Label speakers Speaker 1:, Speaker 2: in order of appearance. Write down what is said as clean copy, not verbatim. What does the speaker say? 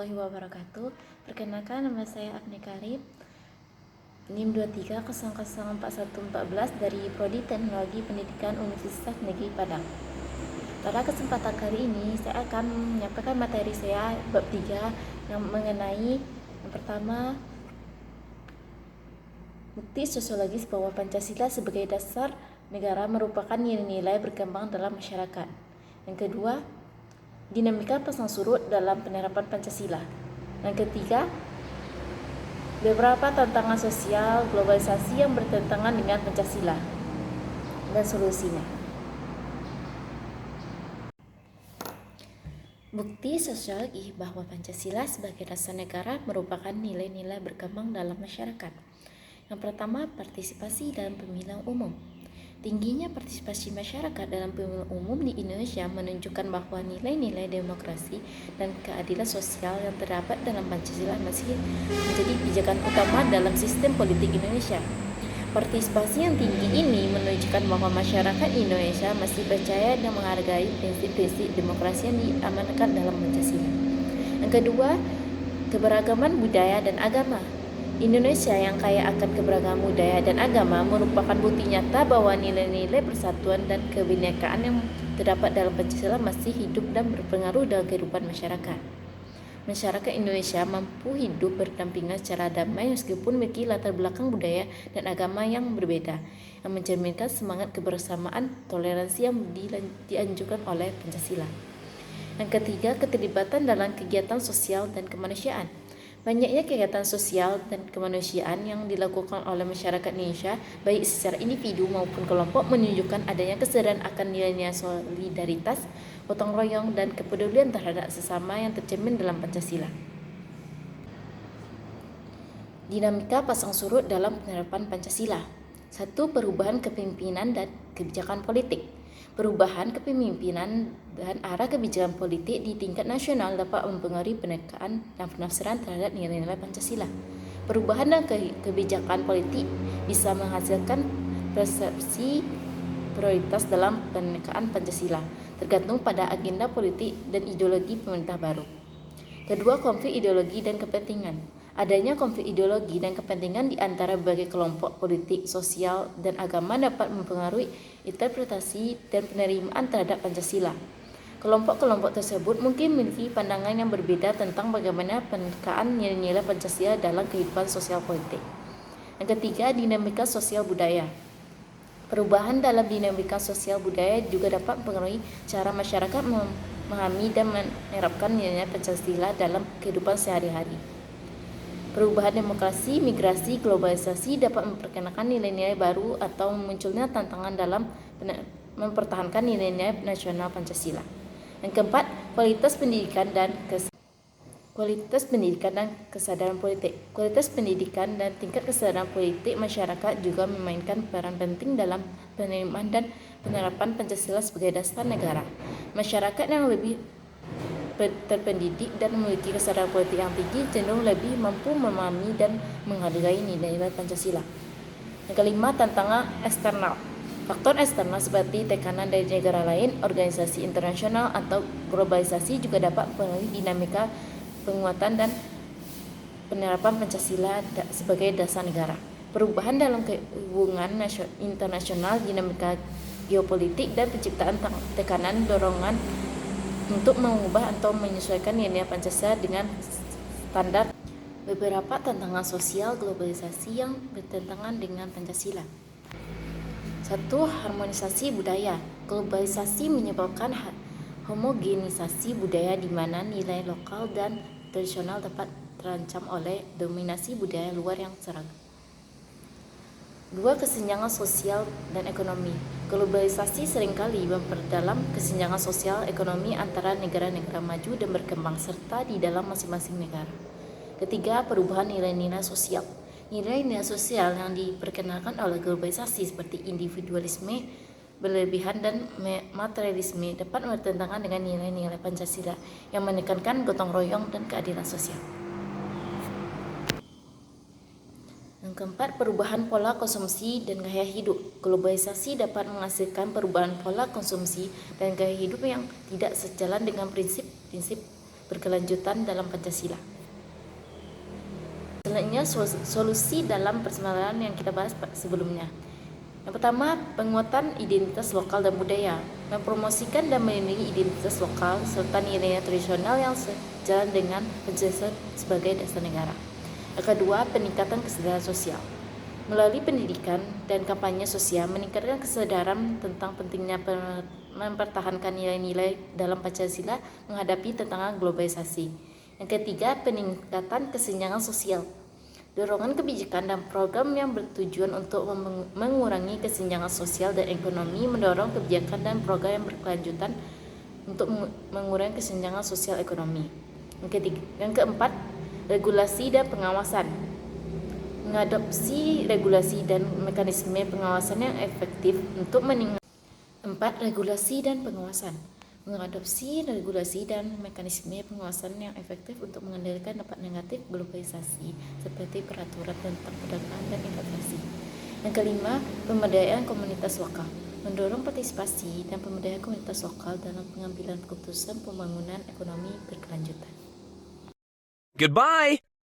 Speaker 1: warahmatullahi wabarakatuh. Perkenalkan, nama saya Agni Karib, NIM 23004114 dari Prodi Teknologi Pendidikan Universitas Negeri Padang. Pada kesempatan kali ini, saya akan menyampaikan materi saya bab 3 yang mengenai yang pertama, bukti sosiologis bahwa Pancasila sebagai dasar negara merupakan nilai-nilai berkembang dalam masyarakat. Yang kedua, dinamika pasang surut dalam penerapan Pancasila. Yang ketiga, beberapa tantangan sosial globalisasi yang bertentangan dengan Pancasila dan solusinya. Bukti sosiologi bahwa Pancasila sebagai dasar negara merupakan nilai-nilai berkembang dalam masyarakat. Yang pertama, partisipasi dalam pemilihan umum. Tingginya partisipasi masyarakat dalam pemilihan umum di Indonesia menunjukkan bahwa nilai-nilai demokrasi dan keadilan sosial yang terdapat dalam Pancasila masih menjadi pijakan utama dalam sistem politik Indonesia. Partisipasi yang tinggi ini menunjukkan bahwa masyarakat Indonesia masih percaya dan menghargai prinsip-prinsip demokrasi yang diamankan dalam Pancasila. Yang kedua, keberagaman budaya dan agama. Indonesia yang kaya akan keberagaman budaya dan agama merupakan bukti nyata bahwa nilai-nilai persatuan dan kebinekaan yang terdapat dalam Pancasila masih hidup dan berpengaruh dalam kehidupan masyarakat. Masyarakat Indonesia mampu hidup berdampingan secara damai meskipun memiliki latar belakang budaya dan agama yang berbeda, yang mencerminkan semangat kebersamaan toleransi yang dianjurkan oleh Pancasila. Yang ketiga, keterlibatan dalam kegiatan sosial dan kemanusiaan. Banyaknya kegiatan sosial dan kemanusiaan yang dilakukan oleh masyarakat Indonesia, baik secara individu maupun kelompok, menunjukkan adanya kesadaran akan nilai-nilai solidaritas, gotong royong, dan kepedulian terhadap sesama yang tercermin dalam Pancasila. Dinamika pasang surut dalam penerapan Pancasila. 1. Perubahan kepemimpinan dan kebijakan politik. Perubahan kepemimpinan dan arah kebijakan politik di tingkat nasional dapat mempengaruhi penegakan dan penafsiran terhadap nilai-nilai Pancasila. Perubahan dan kebijakan politik bisa menghasilkan persepsi prioritas dalam penegakan Pancasila, tergantung pada agenda politik dan ideologi pemerintah baru. Kedua, konflik ideologi dan kepentingan. Adanya konflik ideologi dan kepentingan di antara berbagai kelompok politik, sosial, dan agama dapat mempengaruhi interpretasi dan penerimaan terhadap Pancasila. Kelompok-kelompok tersebut mungkin memiliki pandangan yang berbeda tentang bagaimana penegakan nilai-nilai Pancasila dalam kehidupan sosial politik. Yang ketiga, dinamika sosial budaya. Perubahan dalam dinamika sosial budaya juga dapat mempengaruhi cara masyarakat memahami dan menerapkan nilai-nilai Pancasila dalam kehidupan sehari-hari. Perubahan demokrasi, migrasi, globalisasi dapat memperkenalkan nilai-nilai baru atau munculnya tantangan dalam mempertahankan nilai-nilai nasional Pancasila. Yang keempat, kualitas pendidikan dan kesadaran politik. Kualitas pendidikan dan tingkat kesadaran politik masyarakat juga memainkan peran penting dalam penerimaan dan penerapan Pancasila sebagai dasar negara. Masyarakat yang lebih terpendidik dan memiliki kesadaran politik yang tinggi cenderung lebih mampu memahami dan menghargai nilai-nilai Pancasila. Yang kelima, tantangan eksternal. Faktor eksternal seperti tekanan dari negara lain, organisasi internasional, atau globalisasi juga dapat mempengaruhi dinamika penguatan dan penerapan Pancasila sebagai dasar negara. Perubahan dalam hubungan internasional, dinamika geopolitik, dan penciptaan tekanan dorongan untuk mengubah atau menyesuaikan nilai Pancasila dengan standar. Beberapa tantangan sosial globalisasi yang bertentangan dengan Pancasila. 1. Harmonisasi budaya. Globalisasi menyebabkan homogenisasi budaya di mana nilai lokal dan tradisional dapat terancam oleh dominasi budaya luar yang seragam. 2. Kesenjangan sosial dan ekonomi. Globalisasi seringkali memperdalam kesenjangan sosial ekonomi antara negara-negara maju dan berkembang serta di dalam masing-masing negara. Ketiga, perubahan nilai-nilai sosial. Nilai-nilai sosial yang diperkenalkan oleh globalisasi seperti individualisme, berlebihan, dan materialisme dapat bertentangan dengan nilai-nilai Pancasila yang menekankan gotong royong dan keadilan sosial. Yang keempat, perubahan pola konsumsi dan gaya hidup. Globalisasi dapat menghasilkan perubahan pola konsumsi dan gaya hidup yang tidak sejalan dengan prinsip-prinsip berkelanjutan dalam Pancasila. Selanjutnya solusi dalam permasalahan yang kita bahas sebelumnya. Yang pertama, penguatan identitas lokal dan budaya, mempromosikan dan melindungi identitas lokal serta nilai tradisional yang sejalan dengan Pancasila sebagai dasar negara. Yang kedua, peningkatan kesadaran sosial. Melalui pendidikan dan kampanye sosial meningkatkan kesadaran tentang pentingnya mempertahankan nilai-nilai dalam Pancasila menghadapi tantangan globalisasi. Yang ketiga, peningkatan kesenjangan sosial. Dorongan kebijakan dan program yang bertujuan untuk mengurangi kesenjangan sosial dan ekonomi, mendorong kebijakan dan program yang berkelanjutan untuk mengurangi kesenjangan sosial ekonomi. Yang keempat, regulasi dan pengawasan. Mengadopsi regulasi dan mekanisme pengawasan yang efektif untuk regulasi dan pengawasan. Mengadopsi regulasi dan mekanisme pengawasan yang efektif untuk mengendalikan dampak negatif globalisasi seperti peraturan tentang perdagangan dan investasi. Yang kelima, pemberdayaan komunitas lokal. Mendorong partisipasi dan pemberdayaan komunitas lokal dalam pengambilan keputusan pembangunan ekonomi berkelanjutan.
Speaker 2: Goodbye!